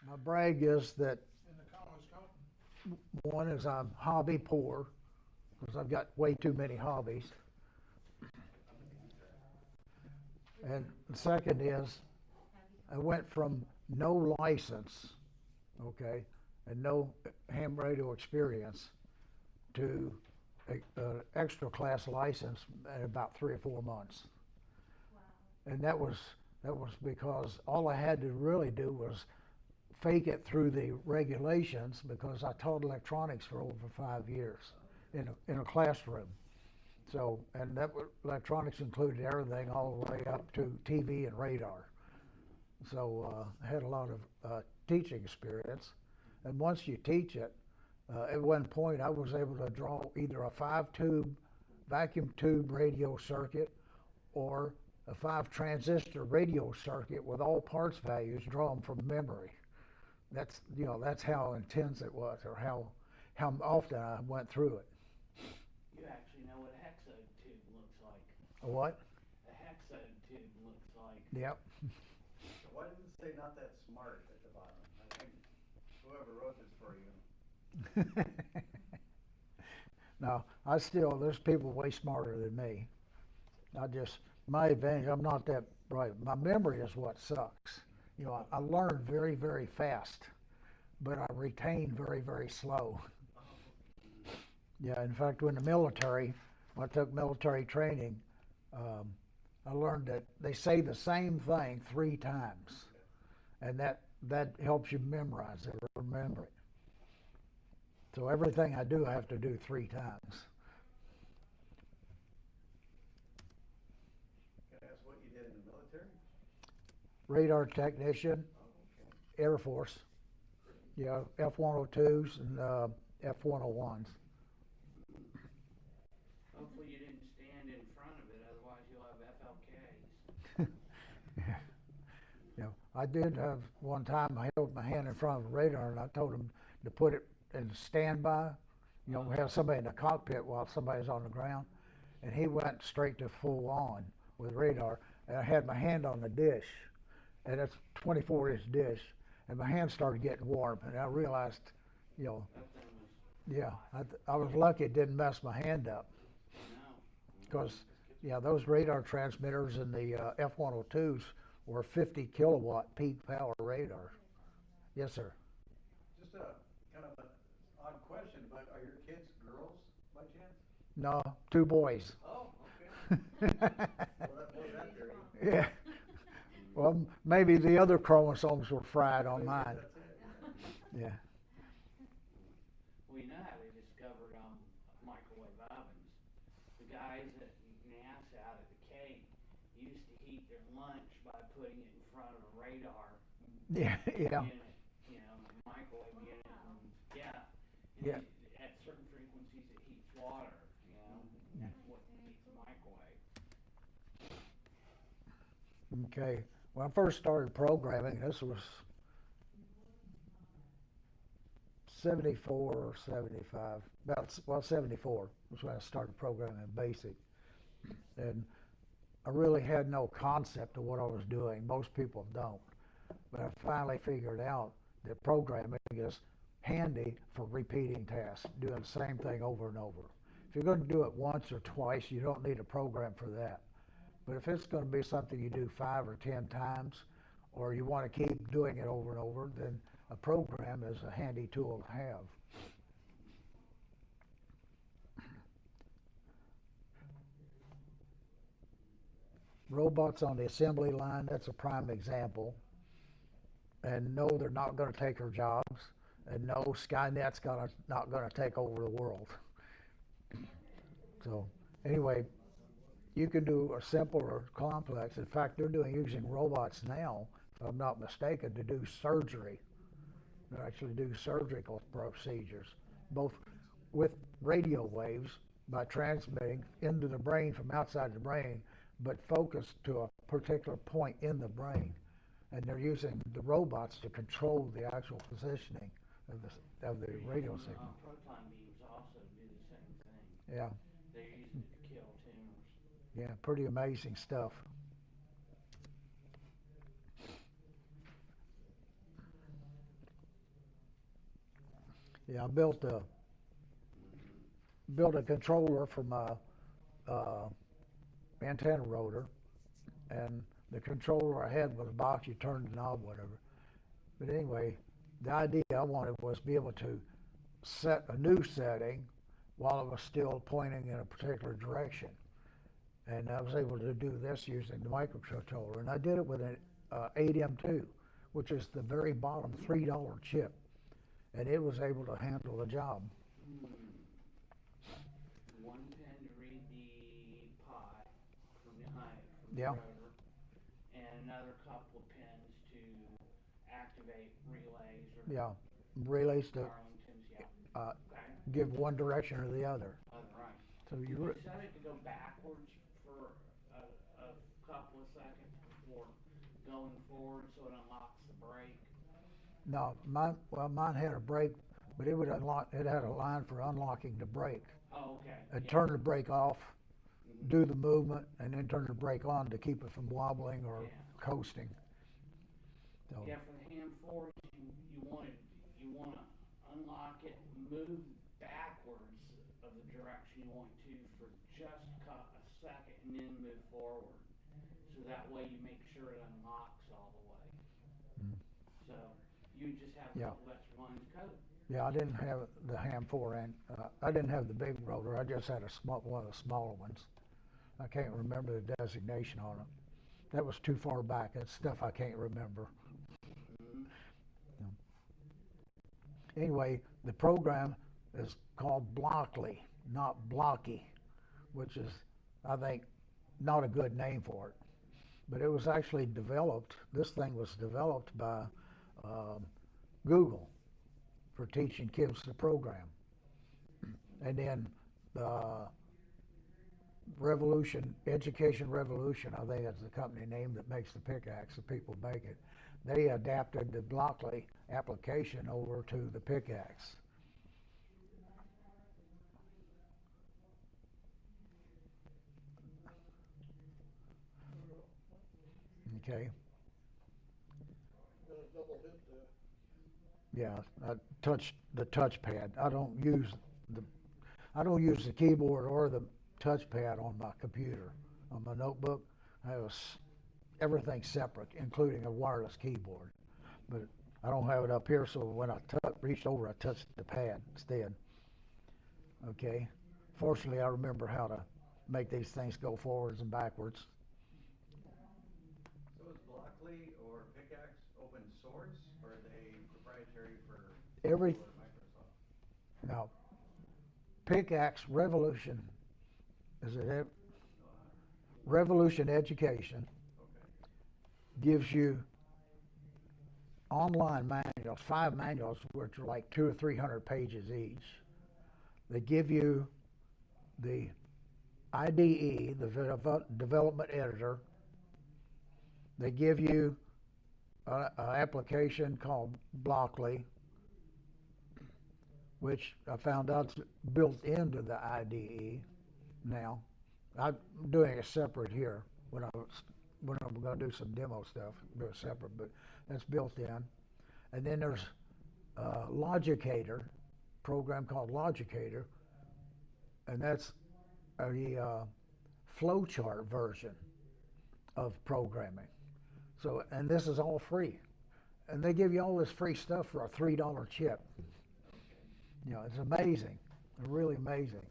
My brag is that one is I'm hobby poor because I've got way too many hobbies. And the second is I went from no license, okay, and no ham radio experience to an extra class license in about 3 or 4 months. Wow. And that was because all I had to really do was fake it through the regulations, because I taught electronics for over 5 years in a classroom. So, and that electronics included everything all the way up to TV and radar. So I had a lot of teaching experience. And once you teach it, at one point I was able to draw either a 5-tube vacuum tube radio circuit or a 5-transistor radio circuit with all parts values, draw them from memory. That's, you know, that's how intense it was, or how often I went through it. You actually know what a hexode tube looks like. A what? A hexode tube looks like. Yep. So why didn't it say not that smart at the bottom? I think whoever wrote this for you. No, there's people way smarter than me. My advantage, I'm not that bright. My memory is what sucks. You know, I learn very, very fast, but I retain very, very slow. Yeah, in fact, when I took military training, I learned that they say the same thing 3 times, and that helps you memorize it, or remember it. So everything I do, I have to do 3 times. Can I ask what you did in the military? Radar technician, Air Force. Yeah, F-102s and F-101s. Hopefully you didn't stand in front of it, otherwise you'll have FLKs. Yeah, I did have one time. I held my hand in front of a radar, and I told him to put it in standby. You know, have somebody in the cockpit while somebody's on the ground, and he went straight to full on with radar. And I had my hand on the dish, and it's 24-inch dish, and my hand started getting warm, and I realized, you know, yeah, I was lucky it didn't mess my hand up, because yeah, those radar transmitters in the F-102s were 50 kilowatt peak power radar. Yes, sir. Just a kind of an odd question, but are your kids girls by chance? No, 2 boys. Oh, okay. Well, that was that theory. Yeah. Well, maybe the other chromosomes were fried on mine. Yeah. Well, you know how they discovered microwave ovens? The guys at NASA out at the Cape used to heat their lunch by putting it in front of a radar Yeah. Yeah. unit, you know, a microwave unit, and Yeah. at certain frequencies it heats water, you know, that's what heats the microwave. Okay. When I first started programming, this was 74 or 75, 74 was when I started programming BASIC. And I really had no concept of what I was doing. Most people don't. But I finally figured out that programming is handy for repeating tasks, doing the same thing over and over. If you're going to do it once or twice, you don't need a program for that. But if it's going to be something you do 5 or 10 times, or you want to keep doing it over and over, then a program is a handy tool to have. Robots on the assembly line, that's a prime example. And no, they're not going to take our jobs. And no, Skynet's not going to take over the world. So anyway, you can do a simple or complex. In fact, they're using robots now, if I'm not mistaken, to do surgery. They actually do surgical procedures, both with radio waves by transmitting into the brain from outside the brain, but focused to a particular point in the brain. And they're using the robots to control the actual positioning of the radio signal. Proton beams also do the same thing. Yeah. They're used to kill tumors. Yeah, pretty amazing stuff. Yeah, I built a controller from a antenna rotor, and the controller I had was a box, you turn the knob, whatever. But anyway, the idea I wanted was be able to set a new setting while it was still pointing in a particular direction. And I was able to do this using the microcontroller, and I did it with an 8M2, which is the very bottom $3 chip, and it was able to handle the job. One pin to read the pi from behind, from Yeah. the rotor, and another couple of pins to activate relays or Yeah, relays to Darlingtons, yeah. Okay. give one direction or the other. Right. So You you set it to go backwards for a couple of seconds before going forward so it unlocks the brake. no, mine had a brake, but it would unlock. It had a line for unlocking the brake. Oh, okay. And Yeah. turn the brake off, do the movement, and then turn the brake on to keep it from wobbling or Yeah. coasting. So, Yeah, for the hand force, you wanna unlock it, move backwards of the direction you want to for just a second, and then move forward. So that way you make sure it unlocks all the way. Mm. So you just have a Yeah. couple extra lines of code. yeah, I didn't have the Ham 4 and I didn't have the big rotor. I just had one of the smaller ones. I can't remember the designation on it. That was too far back. That's stuff I can't remember. Anyway, the program is called Blockly, not Blocky, which is, I think, not a good name for it. But it was actually developed, this thing was developed by Google for teaching kids to program. And then Education Revolution, I think that's the company name that makes the pickaxe, the people make it. They adapted the Blockly application over to the pickaxe. Okay. Yeah, I touched the touchpad. I don't use the keyboard or the touchpad on my computer. On my notebook, I have everything separate, including a wireless keyboard. But I don't have it up here, so when I reached over, I touched the pad instead. Okay. Fortunately, I remember how to make these things go forwards and backwards. So is Blockly or PICAXE open source, or are they proprietary for Every Google or Microsoft? Now, pickaxe Revolution, is it Revolution Education, Okay. gives you online manuals, 5 manuals, which are like 200 or 300 pages each. They give you the IDE, the development editor. They give you an application called Blockly, which I found out is built into the IDE now. I'm doing it separate here when I'm going to do some demo stuff, do it separate, but that's built in. And then there's Logicator, program called Logicator, and that's a flowchart version of programming. So, and this is all free. And they give you all this free stuff for a $3 chip. You know, it's amazing, really amazing.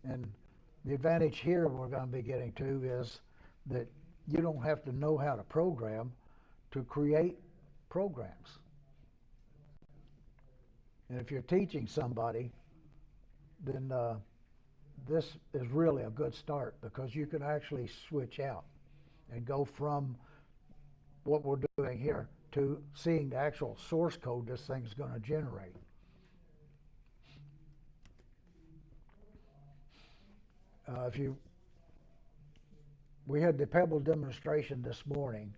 And the advantage here we're going to be getting to is that you don't have to know how to program to create programs. And if you're teaching somebody, then this is really a good start, because you can actually switch out and go from what we're doing here to seeing the actual source code this thing's going to generate. We had the Pebble demonstration this morning,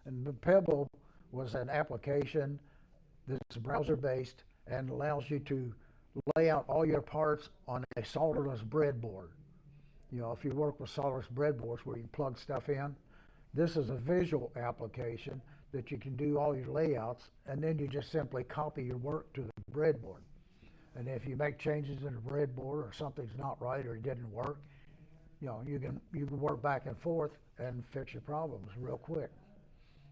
and the Pebble was an application that's browser-based and allows you to lay out all your parts on a solderless breadboard. You know, if you work with solderless breadboards where you plug stuff in, this is a visual application that you can do all your layouts, and then you just simply copy your work to the breadboard. And if you make changes in the breadboard or something's not right or it didn't work, you know, you can work back and forth and fix your problems real quick.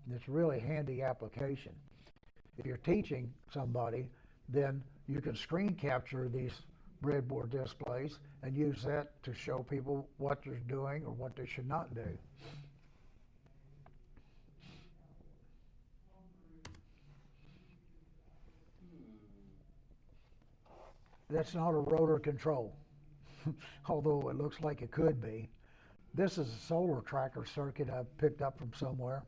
And it's a really handy application. If you're teaching somebody, then you can screen capture these breadboard displays and use that to show people what they're doing or what they should not do. That's not a rotor control, although it looks like it could be. This is a solar tracker circuit I picked up from somewhere,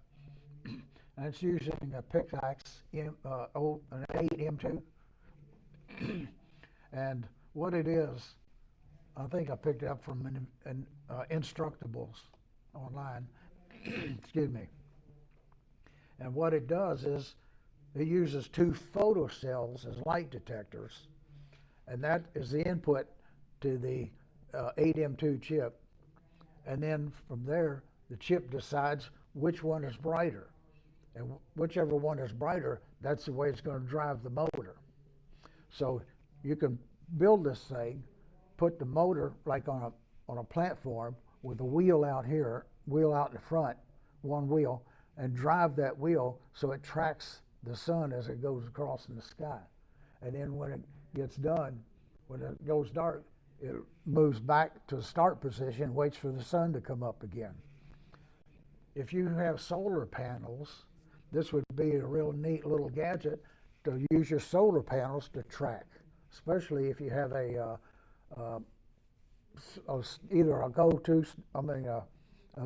and it's using a PICAXE an 8M2. And what it is, I think I picked it up from an Instructables online. Excuse me. And what it does is it uses 2 photocells as light detectors, and that is the input to the 8M2 chip. And then from there, the chip decides which one is brighter. And whichever one is brighter, that's the way it's going to drive the motor. So you can build this thing, put the motor like on a platform with a wheel out here, wheel out in the front, one wheel, and drive that wheel so it tracks the sun as it goes across in the sky. And then when it gets done, when it goes dark, it moves back to the start position, waits for the sun to come up again. If you have solar panels, this would be a real neat little gadget to use your solar panels to track, especially if you have either a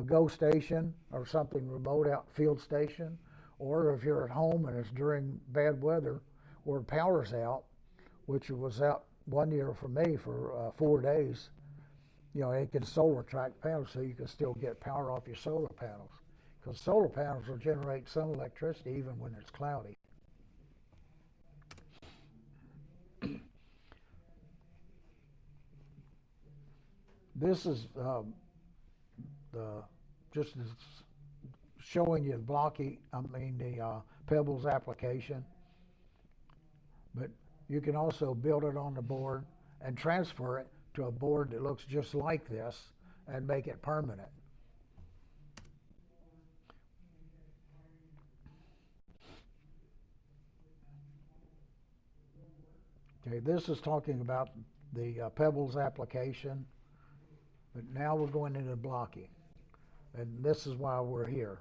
go station or something remote out field station, or if you're at home and it's during bad weather where power's out, which was out one year for me for 4 days. You know, it can solar track panels so you can still get power off your solar panels, because solar panels will generate some electricity even when it's cloudy. This is just showing you the Pebbles application, but you can also build it on the board and transfer it to a board that looks just like this and make it permanent. Okay, this is talking about the Pebbles application, but now we're going into Blockly, and this is why we're here.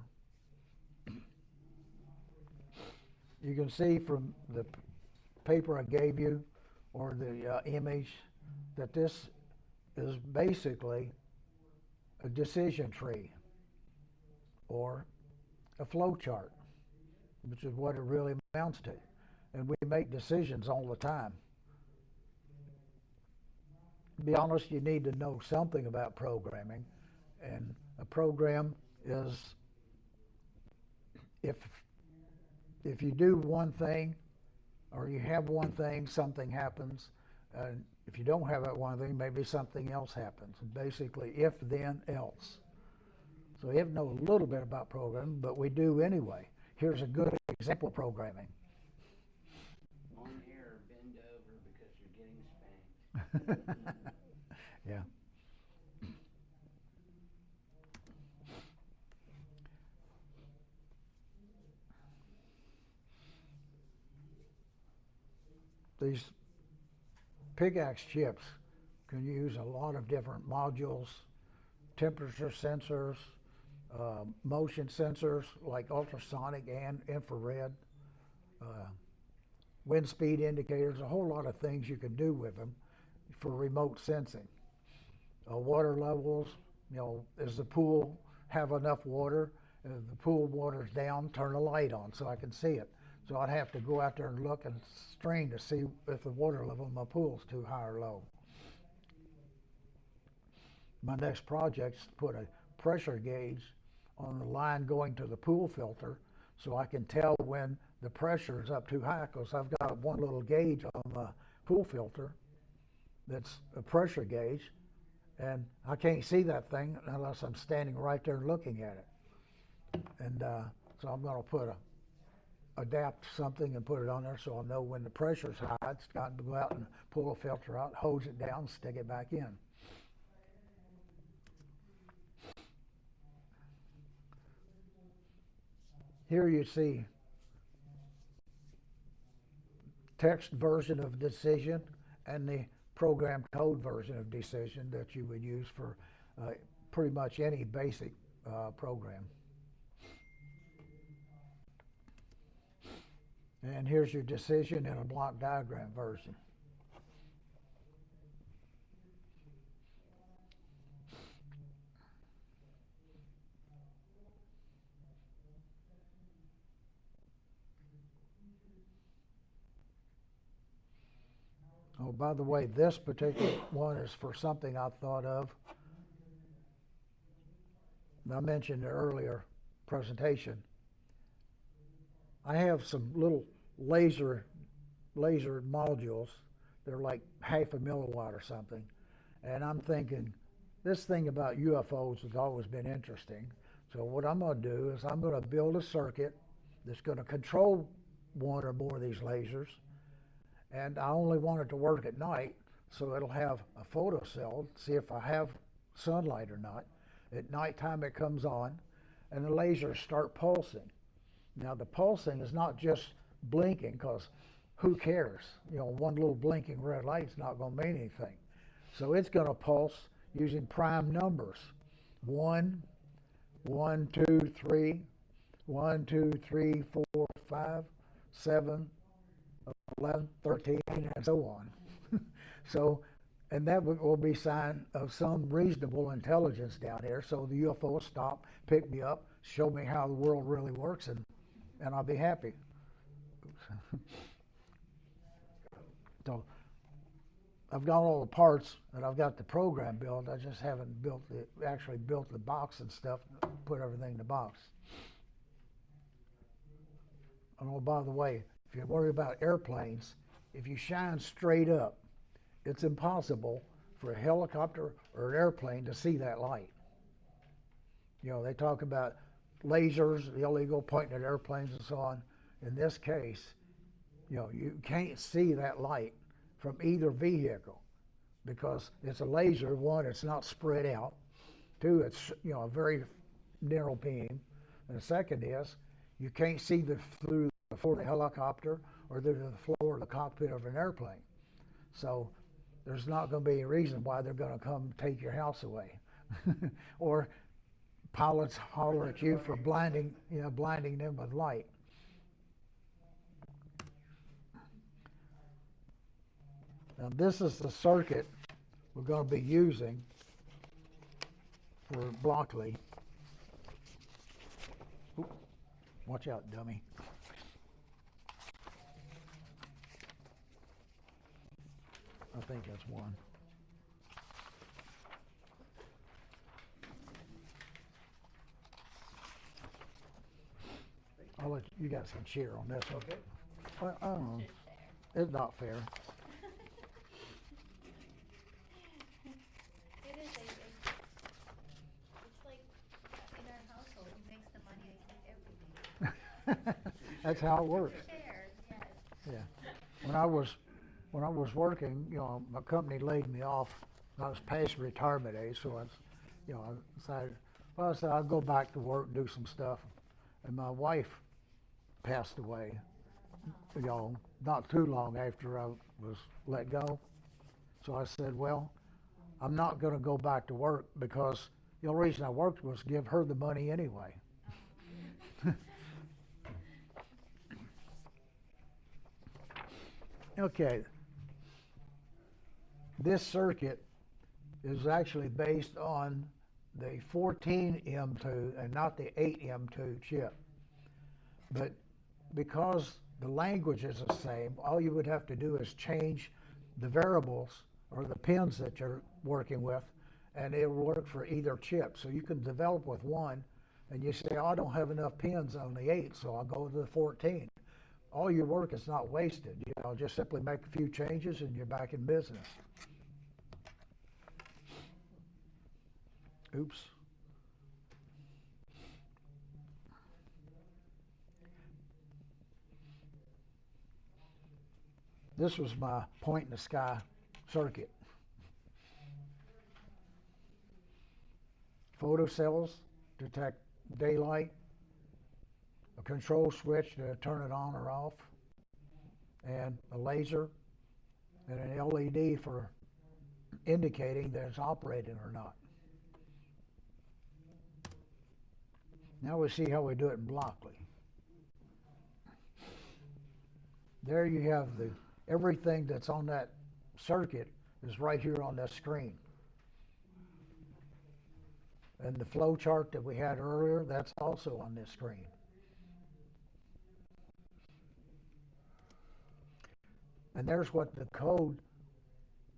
You can see from the paper I gave you or the image that this is basically a decision tree or a flow chart, which is what it really amounts to. And we make decisions all the time. To be honest, you need to know something about programming, and a program is if you do one thing or you have one thing, something happens, and if you don't have that one thing, maybe something else happens. And basically, if, then, else. So we have to know a little bit about programming, but we do anyway. Here's a good example of programming. On here, bend over because you're getting spanked. Yeah. These PICAXE chips can use a lot of different modules, temperature sensors, motion sensors like ultrasonic and infrared, wind speed indicators, a whole lot of things you can do with them for remote sensing. Water levels, you know, does the pool have enough water? If the pool water's down, turn a light on so I can see it. So I'd have to go out there and look and strain to see if the water level in my pool's too high or low. My next project's to put a pressure gauge on the line going to the pool filter so I can tell when the pressure is up too high, because I've got one little gauge on my pool filter that's a pressure gauge, and I can't see that thing unless I'm standing right there looking at it. And so I'm going to put adapt something and put it on there so I'll know when the pressure's high. It's got to go out and pull the filter out, hose it down, stick it back in. Here you see text version of decision and the program code version of decision that you would use for pretty much any basic program. And here's your decision in a block diagram version. Oh, by the way, this particular one is for something I thought of. I mentioned in the earlier presentation. I have some little laser modules. They're like half a milliwatt or something. And I'm thinking, this thing about UFOs has always been interesting. So what I'm going to do is I'm going to build a circuit that's going to control one or more of these lasers. And I only want it to work at night, so it'll have a photocell, see if I have sunlight or not. At nighttime it comes on, and the lasers start pulsing. Now the pulsing is not just blinking, because who cares? You know, one little blinking red light's not going to mean anything. So it's going to pulse using prime numbers. 1, 1, 2, 3, 1, 2, 3, 4, 5, 7, 11, 13, and so on. So, and that will be a sign of some reasonable intelligence down here. So the UFO will stop, pick me up, show me how the world really works, and I'll be happy. So I've got all the parts and I've got the program built. I just haven't actually built the box and stuff, put everything in the box. And oh, by the way, if you worry about airplanes, if you shine straight up, it's impossible for a helicopter or an airplane to see that light. You know, they talk about lasers, illegal, pointing at airplanes and so on. In this case, you know, you can't see that light from either vehicle because it's a laser. One, it's not spread out. Two, it's, you know, a very narrow beam. And the second is, you can't see through the floor of the helicopter or through the floor of the cockpit of an airplane. So there's not going to be a reason why they're going to come take your house away. Or pilots holler at you for blinding them with light. Now this is the circuit we're going to be using for Blockly. Oop, watch out, dummy. I think that's one. I'll let you guys can cheer on this one. Okay. Well, I don't know. It's not fair. It is it's like in our household, who makes the money to keep everything. That's how it works. Shares, yes. Yeah. When I was working, you know, my company laid me off. I was past retirement age, so I decided, well, I said I'll go back to work and do some stuff. And my wife passed away, you know, not too long after I was let go. So I said, well, I'm not going to go back to work because the only reason I worked was to give her the money anyway. Okay. This circuit is actually based on the 14M2 and not the 8M2 chip. But because the language is the same, all you would have to do is change the variables or the pins that you're working with, and it'll work for either chip. So you can develop with one, and you say, oh, I don't have enough pins on the 8, so I'll go to the 14. All your work is not wasted. You know, just simply make a few changes and you're back in business. Oops. This was my point in the sky circuit. Photocells detect daylight, a control switch to turn it on or off, and a laser and an LED for indicating that it's operating or not. Now we see how we do it in Blockly. There you have everything that's on that circuit is right here on that screen. And the flow chart that we had earlier, that's also on this screen. And there's what the code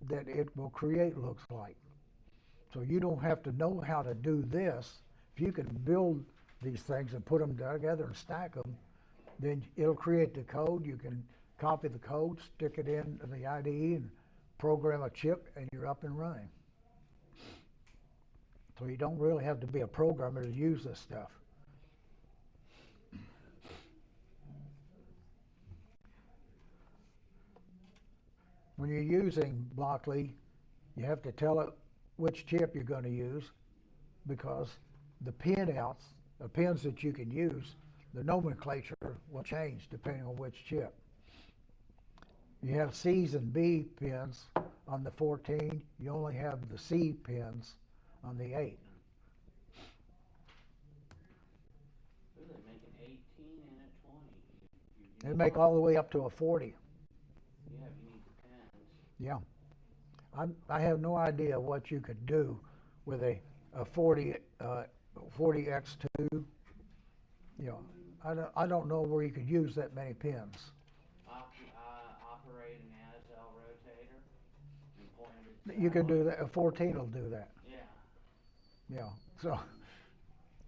that it will create looks like. So you don't have to know how to do this. If you can build these things and put them together and stack them, then it'll create the code. You can copy the code, stick it in the IDE, and program a chip, and you're up and running. So you don't really have to be a programmer to use this stuff. When you're using Blockly, you have to tell it which chip you're going to use, because the pin outs, the pins that you can use, the nomenclature will change depending on which chip. You have C's and B pins on the 14. You only have the C pins on the 8. What do they make, an 18 and a 20? They make all the way up to a 40. Yeah, if you need the pens. Yeah. I have no idea what you could do with a 40x2. You know, I don't know where you could use that many pins. Operate an ARRL rotator and point it. You can do that. A 14 will do that. Yeah. Yeah. So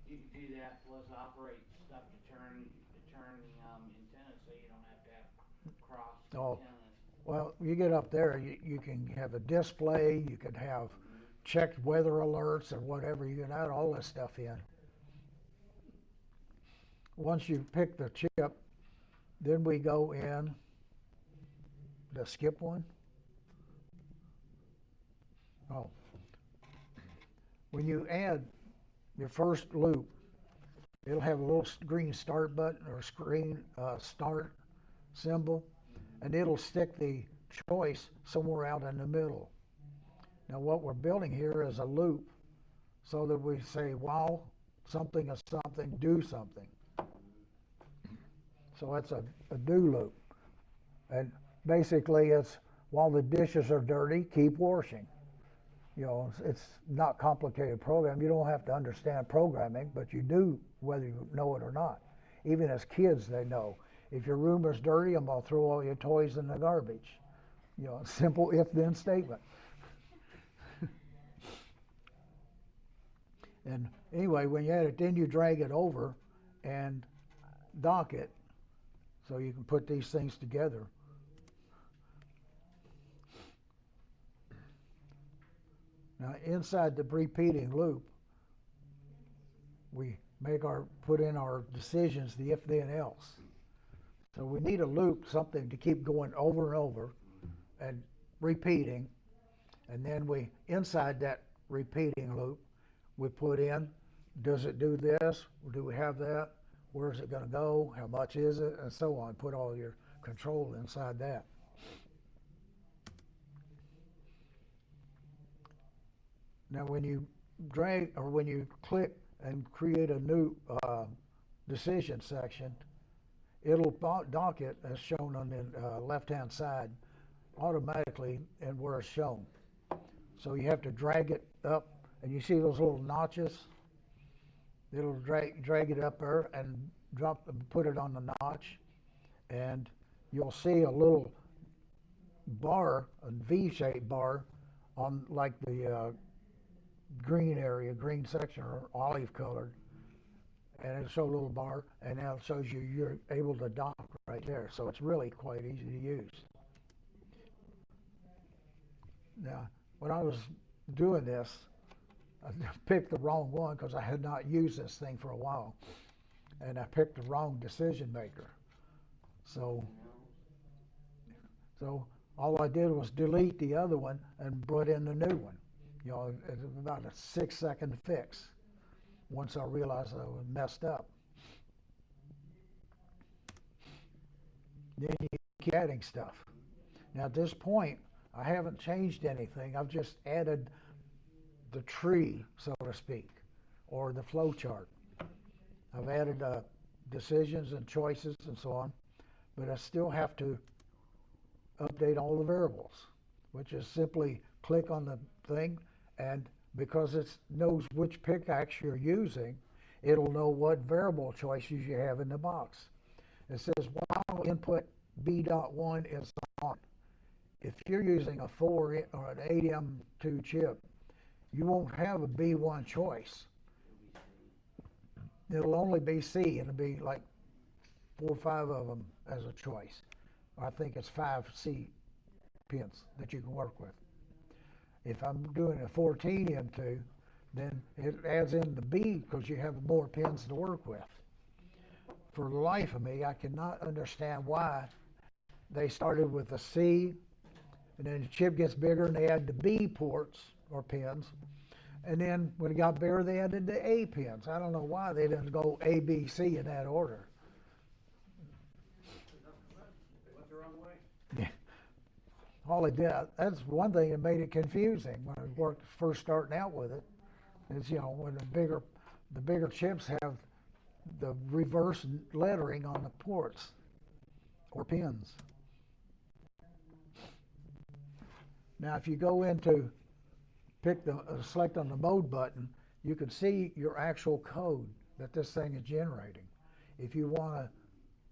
You can do that plus operate stuff to turn the antennas so you don't have to have crossed Oh. antennas. well, you get up there, you can have a display. You can have checked weather alerts or whatever. You can add all this stuff in. Once you pick the chip, then we go in the skip one. Oh. When you add your first loop, it'll have a little green start button or screen start symbol, and it'll stick the choice somewhere out in the middle. Now what we're building here is a loop, so that we say, while something is something, do something. So it's a do loop. And basically it's, while the dishes are dirty, keep washing. You know, it's not complicated program. You don't have to understand programming, but you do whether you know it or not. Even as kids, they know. If your room is dirty, I'm gonna throw all your toys in the garbage. You know, simple if-then statement. And anyway, when you add it, then you drag it over and dock it, so you can put these things together. Now inside the repeating loop, we put in our decisions, the if then else. So we need a loop, something to keep going over and over and repeating. And then inside that repeating loop, we put in, does it do this? Do we have that? Where's it going to go? How much is it? And so on. Put all your control inside that. Now when you drag, or when you click and create a new decision section, it'll dock it as shown on the left-hand side automatically and where it's shown. So you have to drag it up, and you see those little notches? It'll drag it up there and put it on the notch, and you'll see a little bar, a V-shaped bar on like the green area, green section, or olive colored, and it'll show a little bar, and now it shows you're able to dock right there. So it's really quite easy to use. Now, when I was doing this, I picked the wrong one because I had not used this thing for a while, and I picked the wrong decision maker. So So all I did was delete the other one and put in the new one. You know, it was about a 6-second fix once I realized I was messed up. Then you keep adding stuff. Now at this point, I haven't changed anything. I've just added the tree, so to speak, or the flow chart. I've added decisions and choices and so on, but I still have to update all the variables, which is simply click on the thing, and because it knows which pickaxe you're using, it'll know what variable choices you have in the box. It says while input B.1 is on. If you're using a 4 or an 8M2 chip, you won't have a B1 choice. It'll only be C, and it'll be like 4 or 5 of them as a choice. I think it's 5 C pins that you can work with. If I'm doing a 14 M2, then it adds in the B because you have more pins to work with. For the life of me, I cannot understand why they started with a C, and then the chip gets bigger and they add the B ports or pins, and then when it got bigger they added the A pins. I don't know why they didn't go A, B, C in that order. They went the wrong way. Yeah. All it did, that's one thing that made it confusing when I worked first starting out with it, is, you know, when the bigger chips have the reverse lettering on the ports or pins. Now if you go into select on the mode button, you can see your actual code that this thing is generating. If you want to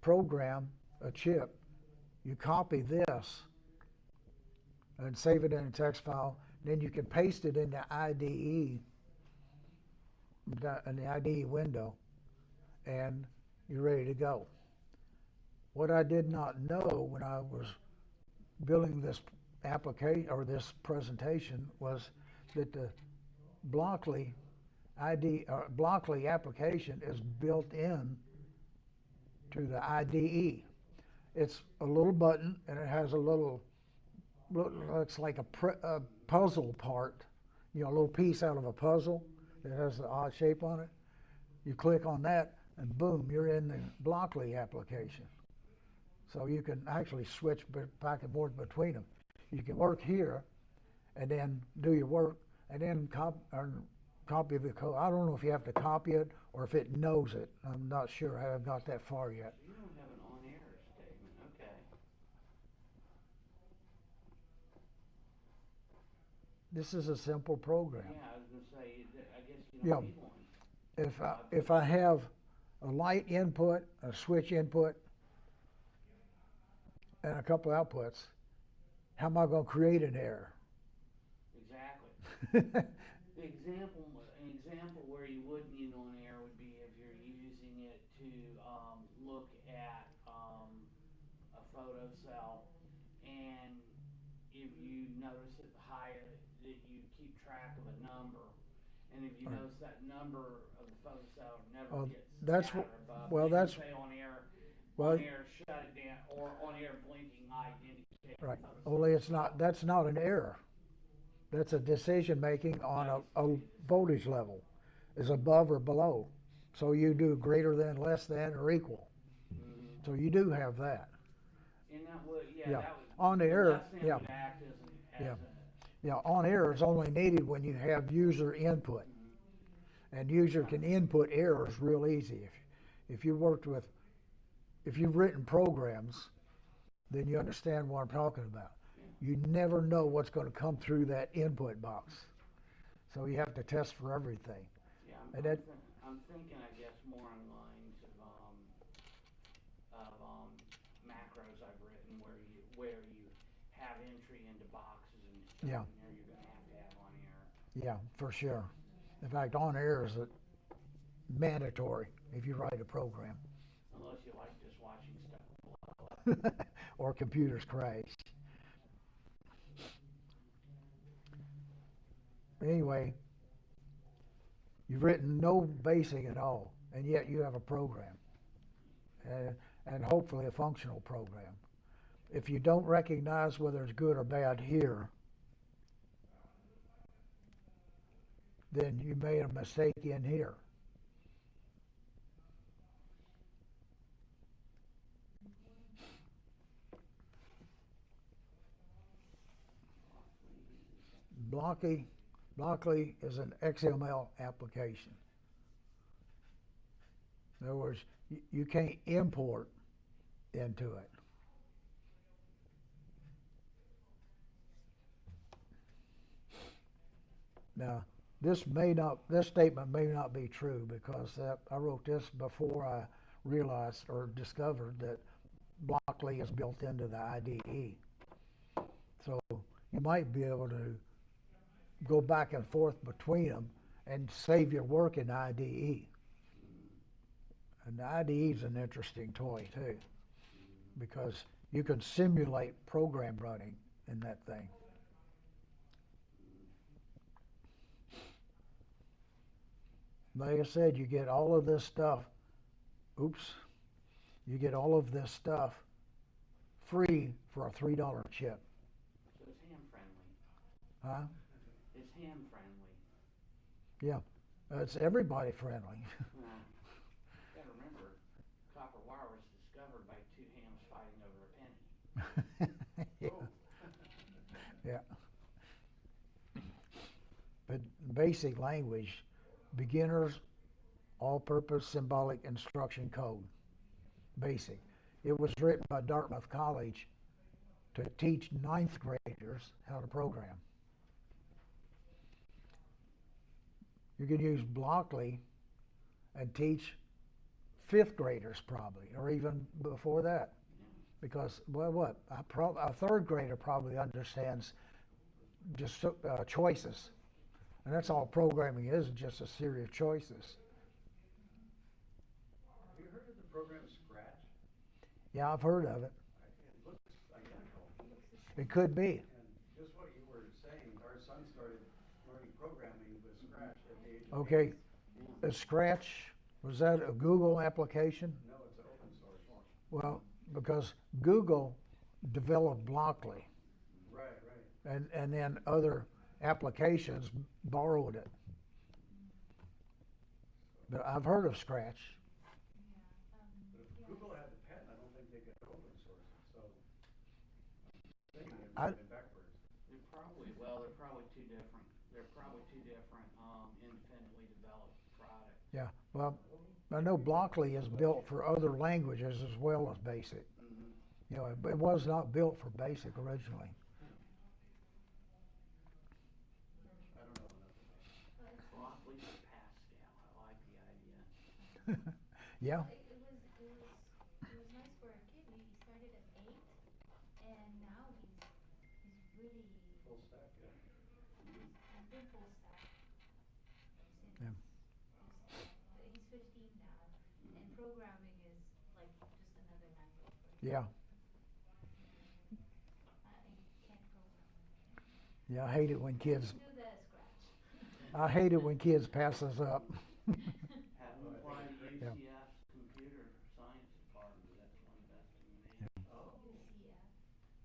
program a chip, you copy this and save it in a text file, then you can paste it in the IDE, in the IDE window, and you're ready to go. What I did not know when I was building this application or this presentation was that the Blockly Blockly application is built in to the IDE. It's a little button and it has a little, looks like a puzzle part, you know, a little piece out of a puzzle that has an odd shape on it. You click on that and boom, you're in the Blockly application. So you can actually switch back and forth between them. You can work here and then do your work and then copy the code. I don't know if you have to copy it or if it knows it. I'm not sure. I haven't got that far yet. You don't have an on-air statement, okay. This is a simple program. Yeah, I was gonna say, I guess you don't need one. If I have a light input, a switch input, and a couple outputs, how am I going to create an error? Exactly. An example where you would need on air would be if you're using it to look at a photo cell, and if you notice at the higher that you keep track of a number, and if you notice that number of the photo cell never gets scattered above, well, you that's can say on air, well, on air shut it down, or on air blinking light indicate right. photo cell. Only it's not. That's not an error. That's a decision making on a voltage level, is above or below. So you do greater than, less than, or equal. Mhm. So you do have that. And that would, Yeah. that would. On the error, less than yeah. would act as Yeah. a. Yeah, on error is only needed when you have user input. And user can input errors real easy. If you've written programs, then you understand what I'm talking about. You never know what's going to come through that input box. So you have to test for everything. Yeah, And that, I'm thinking, I guess, more on lines of macros I've written where you have entry into boxes and stuff. Yeah. And there you're gonna have to have on air. yeah, for sure. In fact, on air is mandatory if you write a program. Unless you like just watching stuff. Or computers crash. Anyway, you've written no basic at all, and yet you have a program, and hopefully a functional program. if you don't recognize whether it's good or bad here, then you made a mistake in here. Blockly is an XML application. In other words, you can't import into it. Now, this statement may not be true because I wrote this before I realized or discovered that Blockly is built into the IDE. So you might be able to go back and forth between them and save your work in IDE. And the IDE is an interesting toy too, because you can simulate program running in that thing. Like I said, you get all of this stuff. You get all of this stuff free for a $3 chip. So it's ham friendly. Huh? It's ham friendly. Yeah, it's everybody friendly. Gotta remember, copper wire was discovered by two hams fighting over a penny. Yeah. But basic language, beginners, all-purpose symbolic instruction code. Basic. It was written by Dartmouth College to teach 9th graders how to program. You can use Blockly and teach 5th graders probably, or even before that. Because, well, what? A 3rd grader probably understands just choices. And that's all programming is, just a series of choices. Have you heard of the program Scratch? Yeah, I've heard of it. It looks identical. It could be. And just what you were saying, our son started learning programming with Scratch at the age of Okay. 8. Scratch, was that a Google application? No, it's open source. Well, because Google developed Blockly, Right, right. and then other applications borrowed it. But I've heard of Scratch. But if Google had the patent, I don't think they could open source it, so I think they're I- moving backwards. They're probably two different. They're probably two different independently developed products. Yeah, well, I know Blockly is built for other languages as well as BASIC. Mm-hmm. You know, it was not built for BASIC originally. I don't know enough about it. Blockly for Pascal. I like the idea. Yeah, It was nice for a kid. He started at 8, and now he's really Full stack, yeah. he's been full stack since Yeah. he's 15 now, and programming is like just another language for him. yeah, I can't program. yeah. I hate it when kids. Do the Scratch. I hate it when kids pass us up. Have them apply to Yeah. UCF computer science department. That's one of the best in the nation. Oh, Yeah.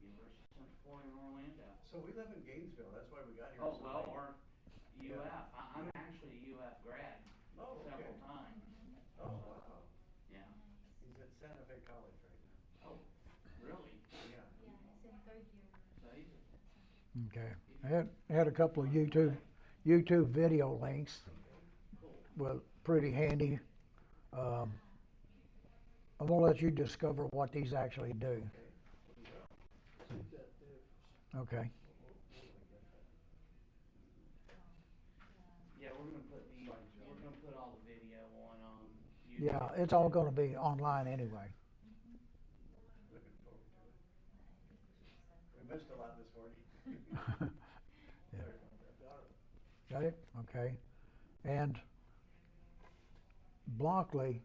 University of Central Florida in Orlando. so we live in Gainesville, that's why we got here. Oh, so well, late. or UF. I'm actually a UF grad Oh, okay. several times. Oh, wow. Yeah. He's at Santa Fe College right now. Oh, really? Yeah. Yeah, he's in 3rd year. So he's Okay. I had a couple of YouTube video links. Well, pretty handy. I'm gonna let you discover what these actually do. Okay. Yeah, we're gonna put all the video on YouTube. Yeah, it's all gonna be online anyway. Looking forward to it. We missed a lot this morning. Yeah. Sorry about that. Got it? Okay. And Blockly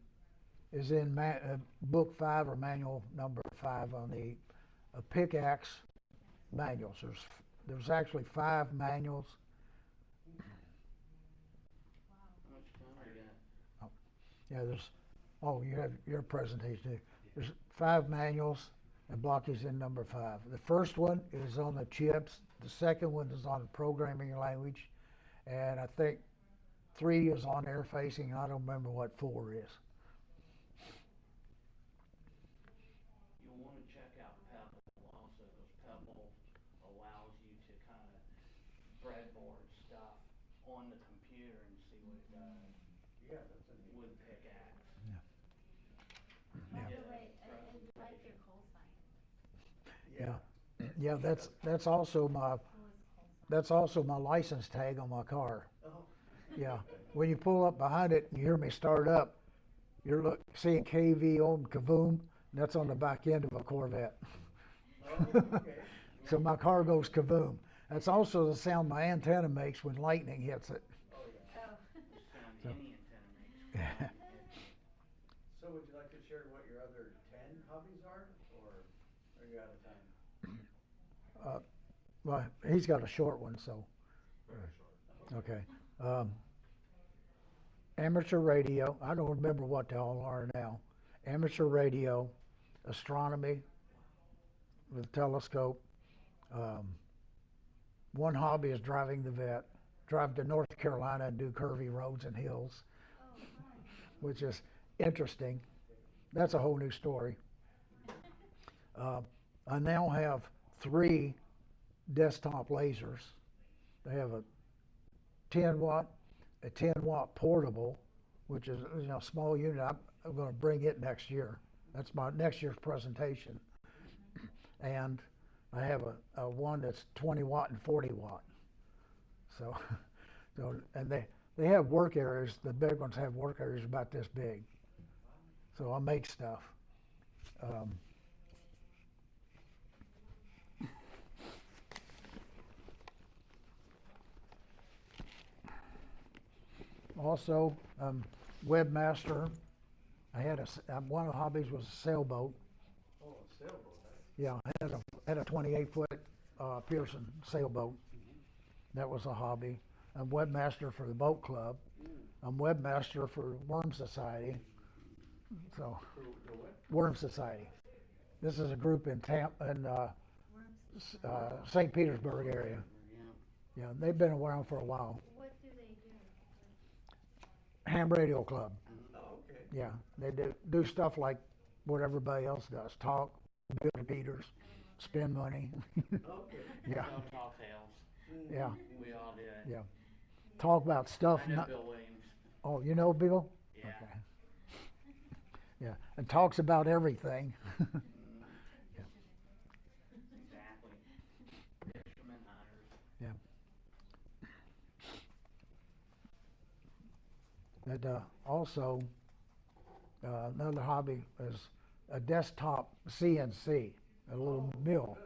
is in book 5 or manual number 5 on the PICAXE manuals. There's actually 5 manuals. How much time we got? Yeah, you have your presentation too. There's 5 manuals and Blockly's in number 5. The first one is on the chips. The second one is on the programming language, and I think 3 is on interfacing. I don't remember what 4 is. You'll wanna check out Pebble also, because Pebble allows you to kind of breadboard stuff on the computer and see what it does Yeah, that's a neat. with PICAXE. By Yeah. the way, I like your call sign. Yeah. Yeah, that's also my Who is call sign? that's also my license tag on my car. Oh. Yeah, when you pull up behind it and you hear me start up, you're seeing KV0OOM. That's on the back end of a Corvette. Oh, okay. So my car goes kaboom. That's also the sound my antenna makes when lightning hits it. Oh, yeah. Oh. Sound any antenna makes. So would you like to share what your other 10 hobbies are you out of time? Well, he's got a short one, so. Okay. Amateur radio. I don't remember what they all are now. Amateur radio, astronomy with a telescope. One hobby is driving the vet. Drive to North Carolina and do curvy roads and hills, Oh, fun. which is interesting. That's a whole new story. I now have 3 desktop lasers. They have a 10 watt, a 10 watt portable, which is a small unit. I'm going to bring it next year. That's my next year's presentation. And I have a one that's 20 watt and 40 watt. So, and they have work areas. The big ones have work areas about this big. So I make stuff. Also, webmaster. I had one of the hobbies was a sailboat. Oh, a sailboat. Yeah, I had a 28-foot Pearson sailboat. That was a hobby. I'm webmaster for the boat club. I'm webmaster for Worm Society. So, The what? Worm Society. This is a group in Worms. St. Petersburg area. Yeah. Yeah, they've been around for a while. What do they do? Ham Radio Club. Oh, okay. Yeah, they do stuff like what everybody else does. Talk, build meters, spend money. Okay. Yeah, Tell tall tales. yeah, We all do it. yeah. Talk about stuff. I know Not, Bill Williams. oh, you know Bill? Yeah. Okay. Yeah, and talks about everything. Exactly. Fishermen, hunters. Yeah. And also, another hobby is a desktop CNC, a little mill.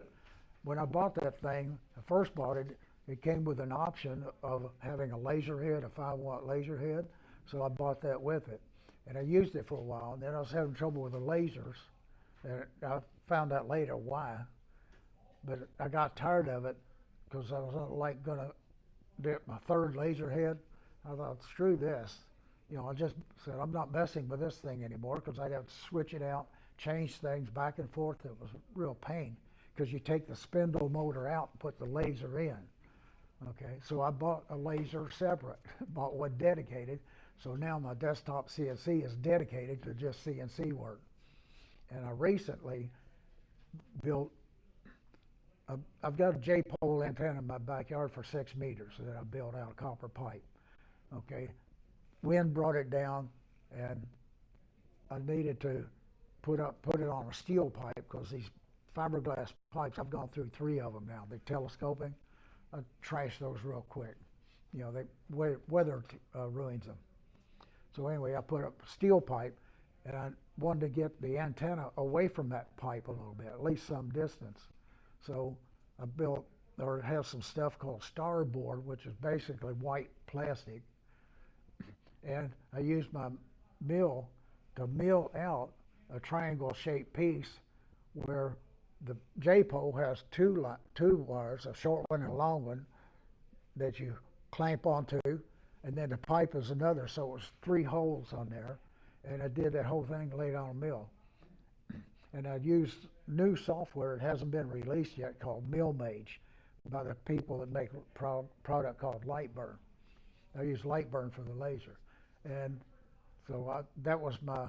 When I bought that thing, I first bought it, it came with an option of having a laser head, a 5 watt laser head. So I bought that with it. And I used it for a while. And then I was having trouble with the lasers. And I found out later why. But I got tired of it because I was like going to get my 3rd laser head. I thought, screw this. I just said, I'm not messing with this thing anymore because I'd have to switch it out, change things back and forth. It was a real pain because you take the spindle motor out and put the laser in. Okay, so I bought a laser separate, bought one dedicated. So now my desktop CNC is dedicated to just CNC work. And I recently built, I've got a J-pole antenna in my backyard for 6 meters that I built out of copper pipe. Okay, wind brought it down and I needed to put it on a steel pipe because these fiberglass pipes, I've gone through 3 of them now. They're telescoping. I trash those real quick. Weather ruins them. So anyway, I put up steel pipe and I wanted to get the antenna away from that pipe a little bit, at least some distance. So I have some stuff called starboard, which is basically white plastic. And I used my mill to mill out a triangle shaped piece where the J-pole has two wires, a short one and a long one, that you clamp onto, and then the pipe is another, so it was 3 holes on there, and I did that whole thing laid on a mill. And I used new software, it hasn't been released yet, called MillMage, by the people that make a product called Lightburn. I use Lightburn for the laser. And so that was my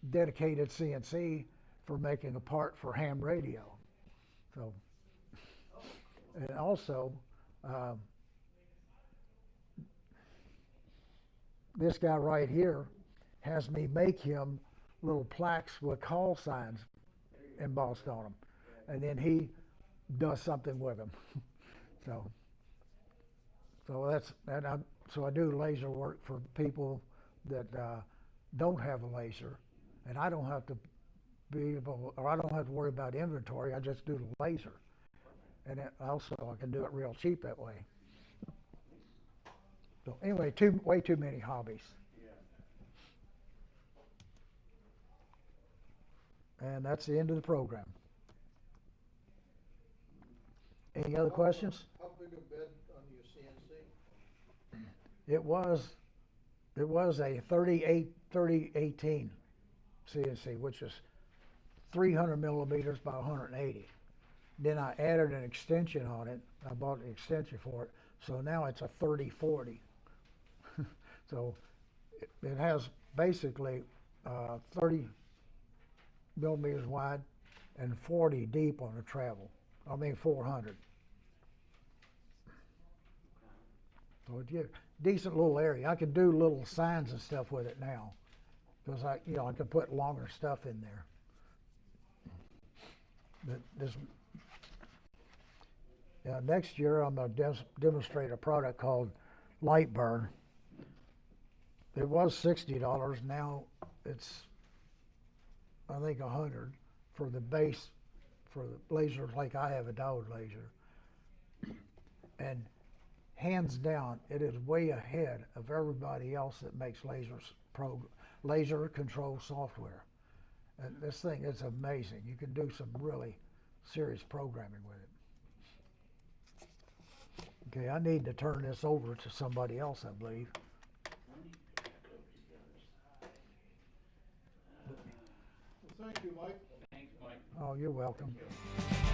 dedicated CNC for making a part for ham radio. So, and also, this guy right here has me make him little plaques with call signs embossed on them, and then he does something with them. So I do laser work for people that don't have a laser, and I don't have to I don't have to worry about inventory. I just do the laser, and also I can do it real cheap that way. So anyway, way too many hobbies. And that's the end of the program. Any other questions? How big a bed on your CNC? It was a 3018 CNC, which is 300 millimeters by 180. Then I added an extension on it. I bought an extension for it. So now it's a 3040. So it has basically 30 millimeters wide and 40 deep on the travel. 400. So it's a decent little area. I can do little signs and stuff with it now, because I can put longer stuff in there. But next year I'm going to demonstrate a product called Lightburn. It was $60. Now it's, I think, $100 for the base, for the lasers like I have a diode laser. And hands down, it is way ahead of everybody else that makes laser control software. And this thing is amazing. You can do some really serious programming with it. Okay, I need to turn this over to somebody else, I believe. Well, thank you, Mike. Thanks, Mike. Oh, you're welcome. Thank you.